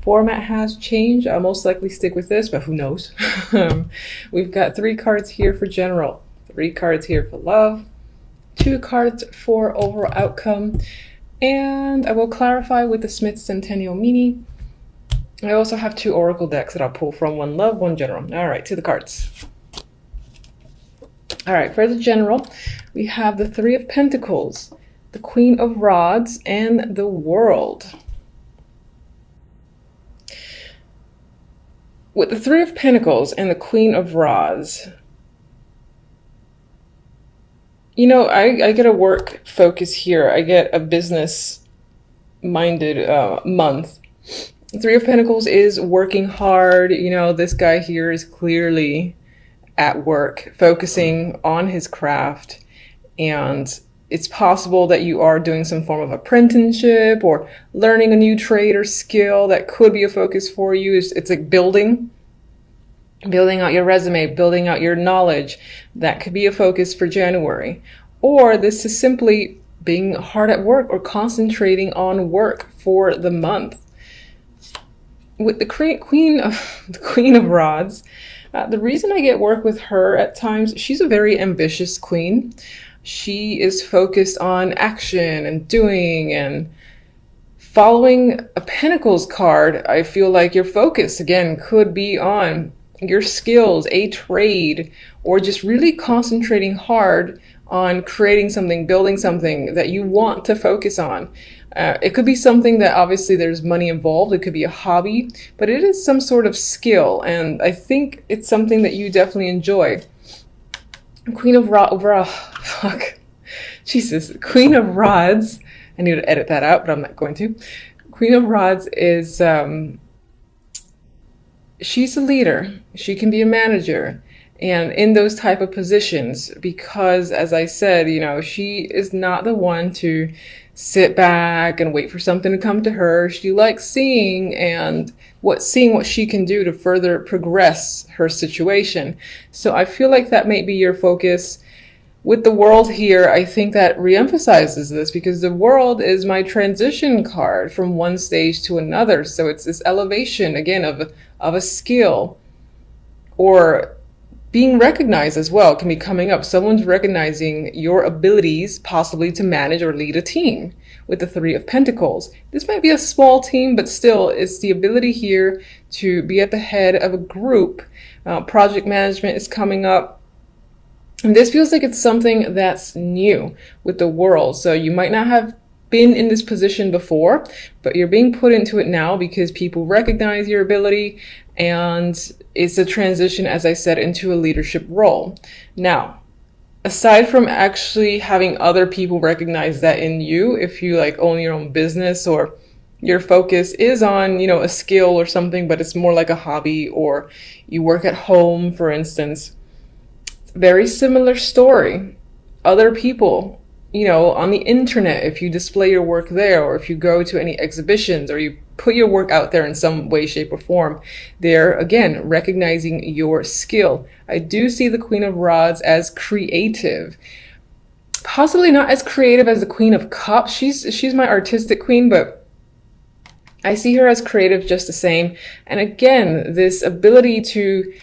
format has changed. I'll most likely stick with this, but who knows? We've got 3 cards here for general, 3 cards here for love, 2 cards for overall outcome, and I will clarify with the Smith Centennial Mini. I also have 2 oracle decks that I'll pull from, 1 love, 1 general. All right, to the cards. All right, for the general, we have the 3 of Pentacles, the Queen of Rods, and the World. With the 3 of Pentacles and the Queen of Rods, you know, I get a work focus here. I get a business-minded month. 3 of Pentacles is working hard. You know, this guy here is clearly at work, focusing on his craft, and it's possible that you are doing some form of apprenticeship or learning a new trade or skill that could be a focus for you. It's like building out your resume, building out your knowledge. That could be a focus for January. Or this is simply being hard at work or concentrating on work for the month. With the Queen of Rods, the reason I get work with her at times, she's a very ambitious queen. She is focused on action and doing and following a Pentacles card. I feel like your focus, again, could be on your skills, a trade, or just really concentrating hard on creating something, building something that you want to focus on. It could be something that obviously there's money involved. It could be a hobby, but it is some sort of skill, and I think it's something that you definitely enjoy. Queen of Rods. I need to edit that out, but I'm not going to. Queen of Rods is, she's a leader. She can be a manager, and in those type of positions, because as I said, you know, she is not the one to sit back and wait for something to come to her. She likes seeing what she can do to further progress her situation. So I feel like that may be your focus. With the World here, I think that reemphasizes this, because the World is my transition card from one stage to another. So it's this elevation, again, of a skill, or being recognized as well can be coming up. Someone's recognizing your abilities, possibly to manage or lead a team. With the 3 of Pentacles, this might be a small team, but still, it's the ability here to be at the head of a group. Project management is coming up. And this feels like it's something that's new with the World. So you might not have been in this position before, but you're being put into it now because people recognize your ability, and it's a transition, as I said, into a leadership role. Now, aside from actually having other people recognize that in you, if you like own your own business, or your focus is on, you know, a skill or something, but it's more like a hobby, or you work at home, for instance, very similar story. Other people, you know, on the internet, if you display your work there, or if you go to any exhibitions, or you put your work out there in some way, shape, or form, they're, again, recognizing your skill. I do see the Queen of Rods as creative. Possibly not as creative as the Queen of Cups. She's my artistic queen, but I see her as creative just the same. And again, this ability to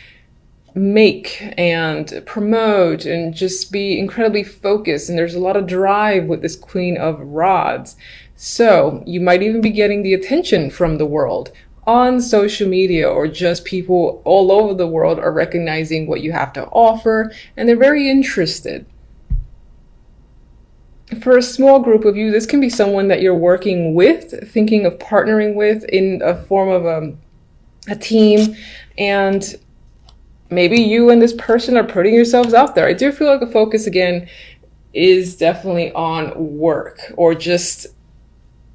make and promote and just be incredibly focused, and there's a lot of drive with this Queen of Rods. So you might even be getting the attention from the World on social media, or just people all over the world are recognizing what you have to offer, and they're very interested. For a small group of you, this can be someone that you're working with, thinking of partnering with in a form of a team, and maybe you and this person are putting yourselves out there. I do feel like the focus, again, is definitely on work, or just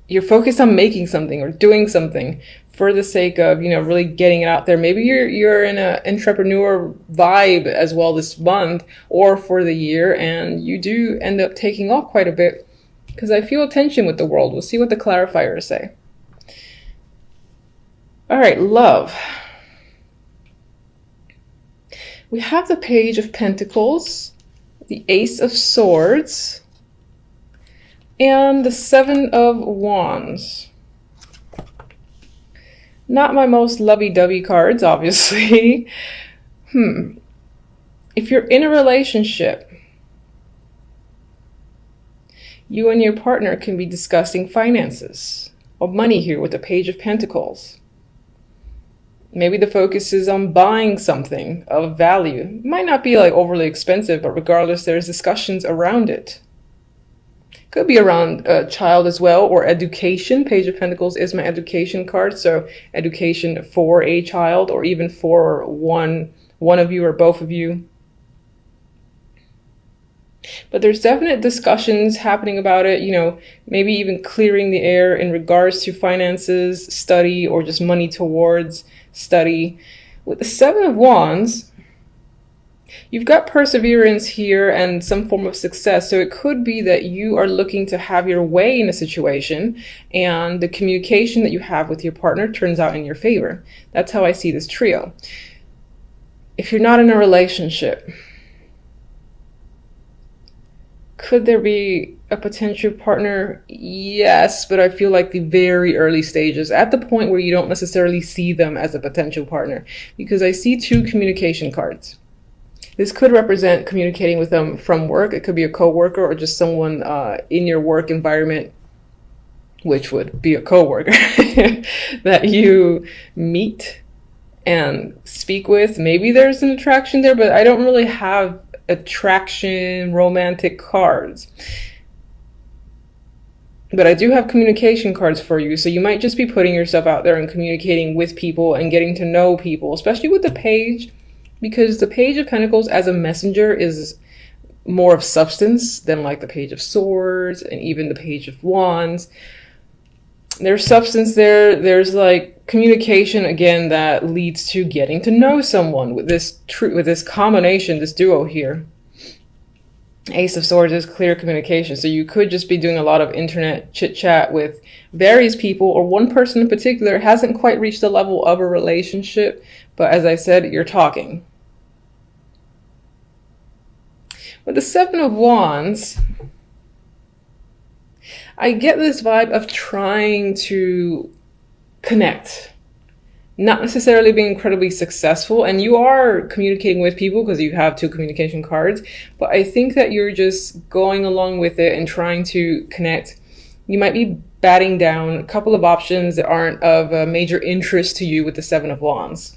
you're focused on making something or doing something for the sake of, you know, really getting it out there. Maybe you're in an entrepreneur vibe as well this month or for the year, and you do end up taking off quite a bit, because I feel tension with the World. We'll see what the clarifiers say. All right, love. We have the Page of Pentacles, the Ace of Swords, and the 7 of Wands. Not my most lovey-dovey cards, obviously. If you're in a relationship, you and your partner can be discussing finances or money here with the Page of Pentacles. Maybe the focus is on buying something of value. It might not be like overly expensive, but regardless, there's discussions around it. Could be around a child as well, or education. Page of Pentacles is my education card, so education for a child, or even for one of you or both of you. But there's definite discussions happening about it, you know, maybe even clearing the air in regards to finances, study, or just money towards study. With the Seven of Wands, you've got perseverance here and some form of success. So it could be that you are looking to have your way in a situation, and the communication that you have with your partner turns out in your favor. That's how I see this trio. If you're not in a relationship, could there be a potential partner? Yes, but I feel like the very early stages, at the point where you don't necessarily see them as a potential partner, because I see two communication cards. This could represent communicating with them from work. It could be a coworker or just someone in your work environment, which would be a coworker that you meet and speak with. Maybe there's an attraction there, but I don't really have attraction romantic cards. But I do have communication cards for you, so you might just be putting yourself out there and communicating with people and getting to know people, especially with the Page, because the Page of Pentacles as a messenger is more of substance than like the Page of Swords and even the Page of Wands. There's substance there. There's like communication again that leads to getting to know someone with this combination, this duo here. Ace of Swords is clear communication. So you could just be doing a lot of internet chit chat with various people, or one person in particular hasn't quite reached the level of a relationship, but as I said, you're talking. With the Seven of Wands, I get this vibe of trying to connect, not necessarily being incredibly successful. And you are communicating with people because you have two communication cards, but I think that you're just going along with it and trying to connect. You might be batting down a couple of options that aren't of major interest to you with the Seven of Wands.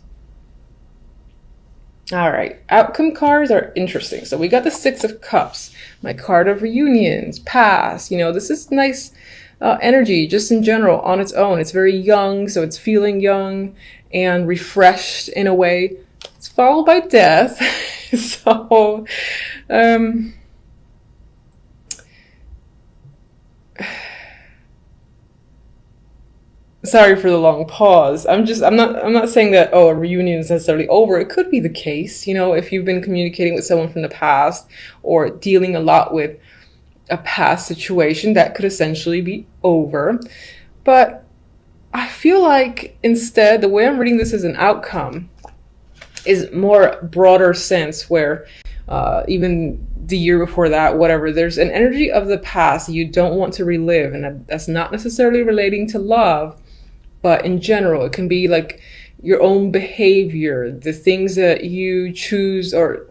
All right, outcome cards are interesting. So we got the Six of Cups, my card of reunions, past. You know, this is nice energy just in general on its own. It's very young, so it's feeling young and refreshed in a way. It's followed by death. So, sorry for the long pause. I'm not saying that, oh, a reunion is necessarily over. It could be the case, you know, if you've been communicating with someone from the past or dealing a lot with a past situation, that could essentially be over. But I feel like instead, the way I'm reading this as an outcome is more broader sense, where even the year before that, whatever, there's an energy of the past you don't want to relive. And that's not necessarily relating to love, but in general, it can be like your own behavior, the things that you choose or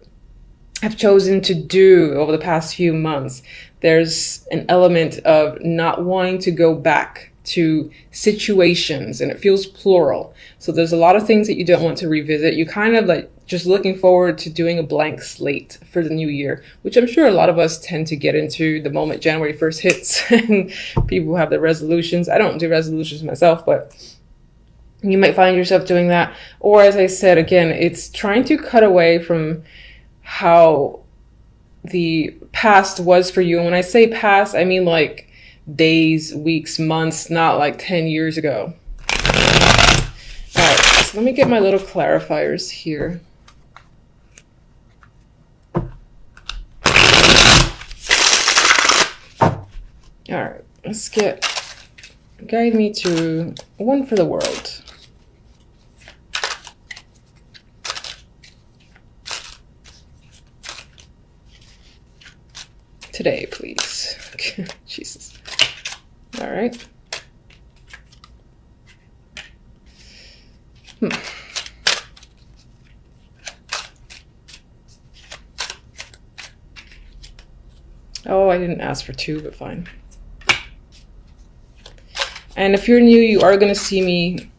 have chosen to do over the past few months. There's an element of not wanting to go back to situations, and it feels plural. So there's a lot of things that you don't want to revisit. You kind of like just looking forward to doing a blank slate for the new year, which I'm sure a lot of us tend to get into the moment January 1st hits and people have their resolutions. I don't do resolutions myself, but you might find yourself doing that. Or as I said, again, it's trying to cut away from how the past was for you. And when I say past, I mean like days, weeks, months, not like 10 years ago. All right, so let me get my little clarifiers here. All right, let's get, guide me to one for the world. Today, please. Jesus. All right. Oh, I didn't ask for 2, but fine. And if you're new, you are going to see me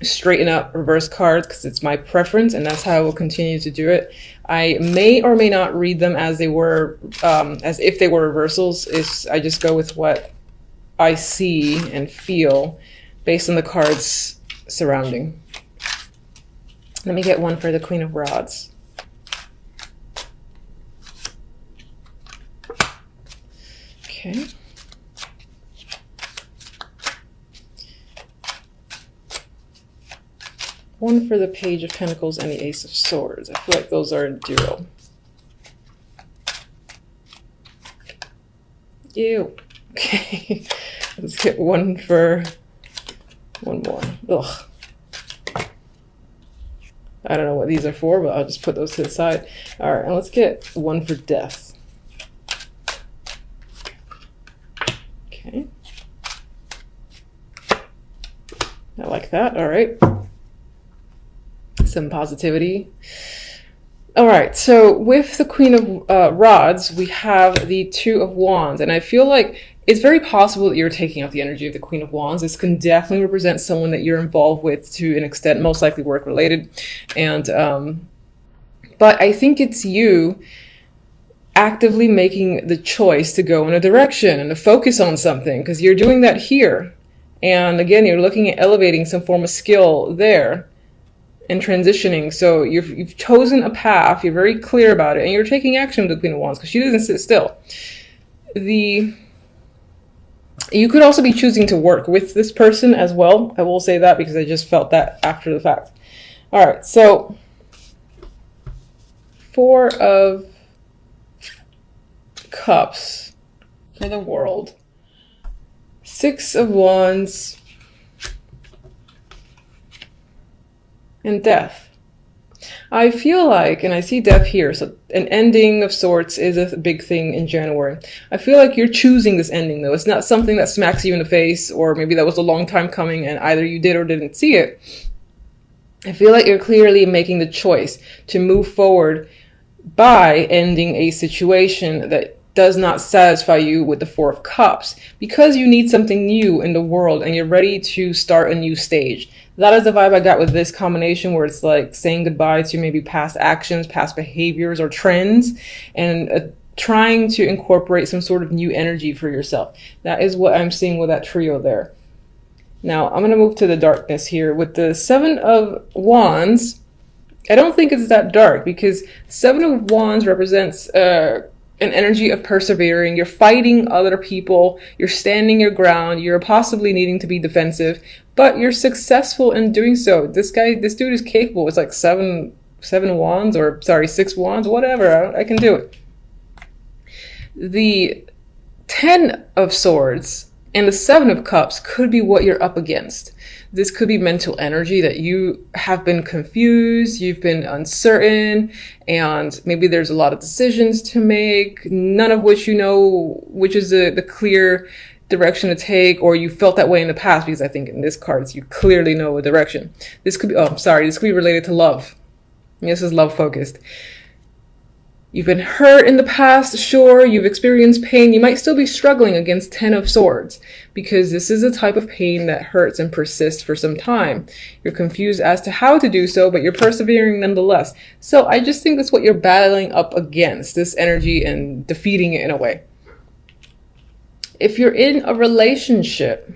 straighten up reverse cards because it's my preference, and that's how I will continue to do it. I may or may not read them as they were, as if they were reversals. I just go with what I see and feel based on the cards surrounding. Let me get one for the Queen of Rods. Okay. One for the Page of Pentacles and the Ace of Swords. I feel like those are a duo. Ew. Okay. Let's get one more. Ugh. I don't know what these are for, but I'll just put those to the side. All right, and let's get one for Death. Okay. I like that. All right. Some positivity. All right, so with the Queen of Rods, we have the Two of Wands, and I feel like it's very possible that you're taking out the energy of the Queen of Wands. This can definitely represent someone that you're involved with to an extent, most likely work related. And but I think it's you actively making the choice to go in a direction and to focus on something, because you're doing that here. And again, you're looking at elevating some form of skill there and transitioning. So you've chosen a path, you're very clear about it, and you're taking action with the Queen of Wands because she doesn't sit still. You could also be choosing to work with this person as well. I will say that because I just felt that after the fact. All right, so 4 of Cups for the World. 6 of Wands and Death. I feel like, and I see Death here, so an ending of sorts is a big thing in January. I feel like you're choosing this ending though. It's not something that smacks you in the face, or maybe that was a long time coming and either you did or didn't see it. I feel like you're clearly making the choice to move forward by ending a situation that does not satisfy you with the 4 of Cups, because you need something new in the world and you're ready to start a new stage. That is the vibe I got with this combination, where it's like saying goodbye to maybe past actions, past behaviors or trends, and trying to incorporate some sort of new energy for yourself. That is what I'm seeing with that trio there. Now I'm going to move to the darkness here with the 7 of Wands. I don't think it's that dark, because 7 of Wands represents an energy of persevering. You're fighting other people, you're standing your ground, you're possibly needing to be defensive, but you're successful in doing so. This dude is capable. It's like 7 wands, or sorry, 6 wands, whatever. I can do it. The 10 of Swords and the 7 of Cups could be what you're up against. This could be mental energy that you have been confused, you've been uncertain, and maybe there's a lot of decisions to make, none of which you know which is the clear direction to take, or you felt that way in the past, because I think in this card, you clearly know a direction. This could be, this could be related to love. This is love focused. You've been hurt in the past, sure, you've experienced pain. You might still be struggling against 10 of Swords, because this is a type of pain that hurts and persists for some time. You're confused as to how to do so, but you're persevering nonetheless. So I just think that's what you're battling up against, this energy, and defeating it in a way. If you're in a relationship,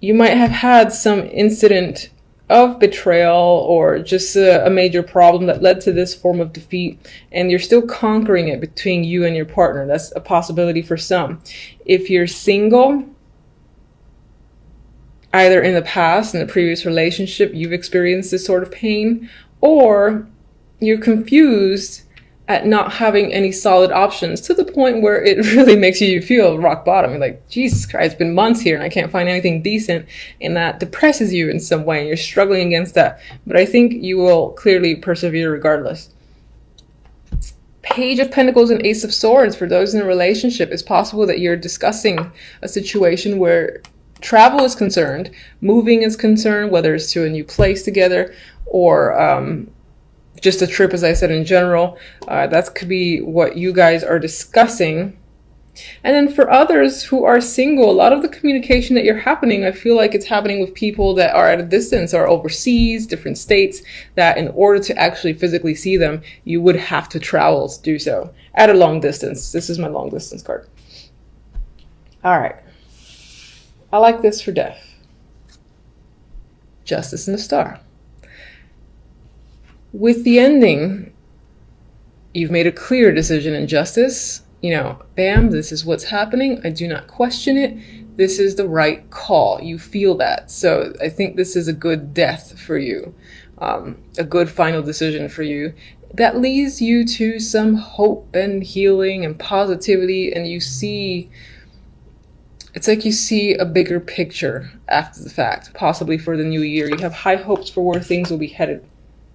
you might have had some incident of betrayal, or just a major problem that led to this form of defeat, and you're still conquering it between you and your partner. That's a possibility for some. If you're single, either in the past, in a previous relationship, you've experienced this sort of pain, or you're confused at not having any solid options, to the point where it really makes you feel rock bottom. You're like, Jesus Christ, it's been months here and I can't find anything decent, and that depresses you in some way, and you're struggling against that. But I think you will clearly persevere regardless. Page of Pentacles and Ace of Swords, for those in a relationship, it's possible that you're discussing a situation where travel is concerned, moving is concerned, whether it's to a new place together or just a trip, as I said, in general, that could be what you guys are discussing. And then for others who are single, a lot of the communication that you're happening, I feel like it's happening with people that are at a distance or overseas, different states, that in order to actually physically see them, you would have to travel to do so at a long distance. This is my long distance card. All right. I like this for death. Justice and the Star. With the ending, you've made a clear decision in justice. You know, bam, this is what's happening. I do not question it. This is the right call. You feel that. So I think this is a good death for you, a good final decision for you that leads you to some hope and healing and positivity. And you see, it's like you see a bigger picture after the fact, possibly for the new year. You have high hopes for where things will be headed.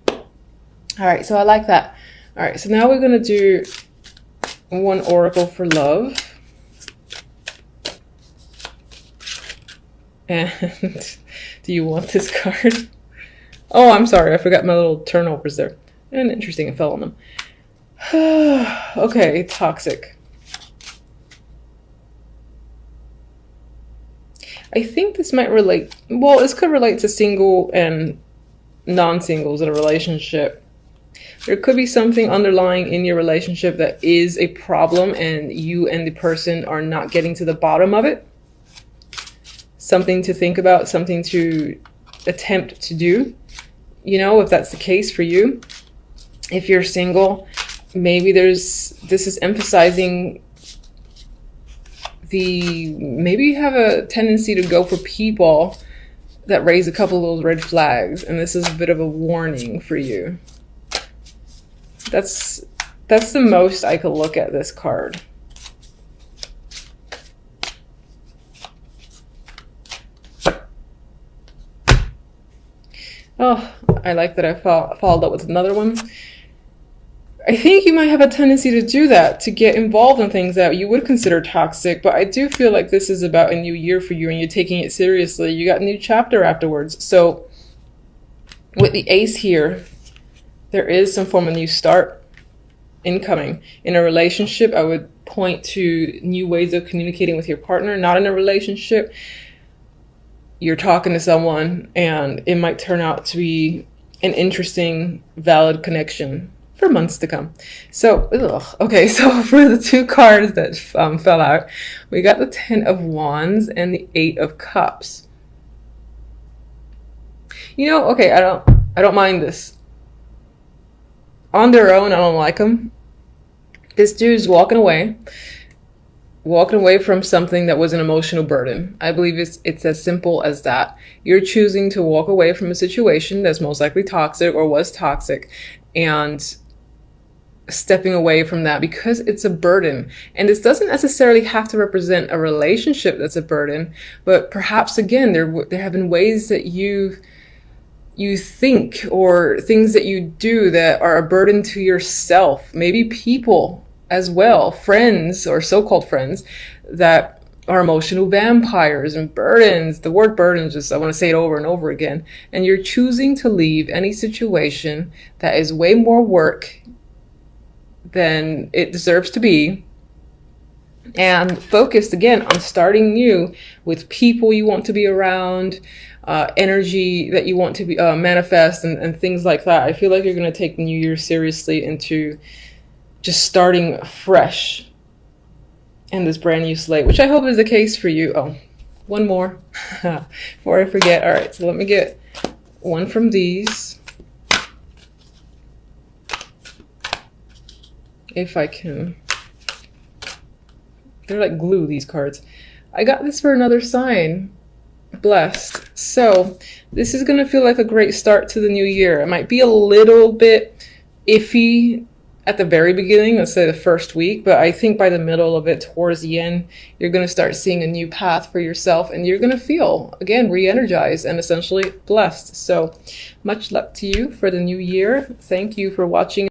All right, so I like that. All right, so now we're going to do one oracle for love. And do you want this card? Oh, I'm sorry. I forgot my little turnovers there. And interesting, it fell on them. Okay, toxic. I think this might relate. Well, this could relate to single and non-singles in a relationship. There could be something underlying in your relationship that is a problem and you and the person are not getting to the bottom of it. Something to think about, something to attempt to do. You know, if that's the case for you. If you're single, maybe this is emphasizing maybe you have a tendency to go for people that raise a couple of those red flags, and this is a bit of a warning for you. That's the most I could look at this card. Oh, I like that I followed up with another one. I think you might have a tendency to do that, to get involved in things that you would consider toxic, but I do feel like this is about a new year for you and you're taking it seriously. You got a new chapter afterwards. So with the ace here, there is some form of new start incoming. In a relationship, I would point to new ways of communicating with your partner. Not in a relationship, you're talking to someone and it might turn out to be an interesting, valid connection for months to come. So, okay, so for the two cards that fell out, we got the 10 of Wands and the 8 of Cups. You know, okay, I don't mind this. On their own, I don't like them. This dude's walking away from something that was an emotional burden. I believe it's as simple as that. You're choosing to walk away from a situation that's most likely toxic or was toxic, and stepping away from that because it's a burden. And this doesn't necessarily have to represent a relationship that's a burden, but perhaps again, there have been ways that you think or things that you do that are a burden to yourself. Maybe people as well, friends or so-called friends that are emotional vampires and burdens. The word burden, I want to say it over and over again. And you're choosing to leave any situation that is way more work than it deserves to be, and focused again on starting new with people you want to be around, energy that you want to be manifest, and things like that. I feel like you're going to take the new year seriously into just starting fresh in this brand new slate, which I hope is the case for you. Oh, one more before I forget. All right, so let me get one from these. If I can. They're like glue, these cards. I got this for another sign. Blessed. So this is going to feel like a great start to the new year. It might be a little bit iffy at the very beginning, let's say the first week, but I think by the middle of it, towards the end, you're going to start seeing a new path for yourself, and you're going to feel, again, re-energized and essentially blessed. So much luck to you for the new year. Thank you for watching.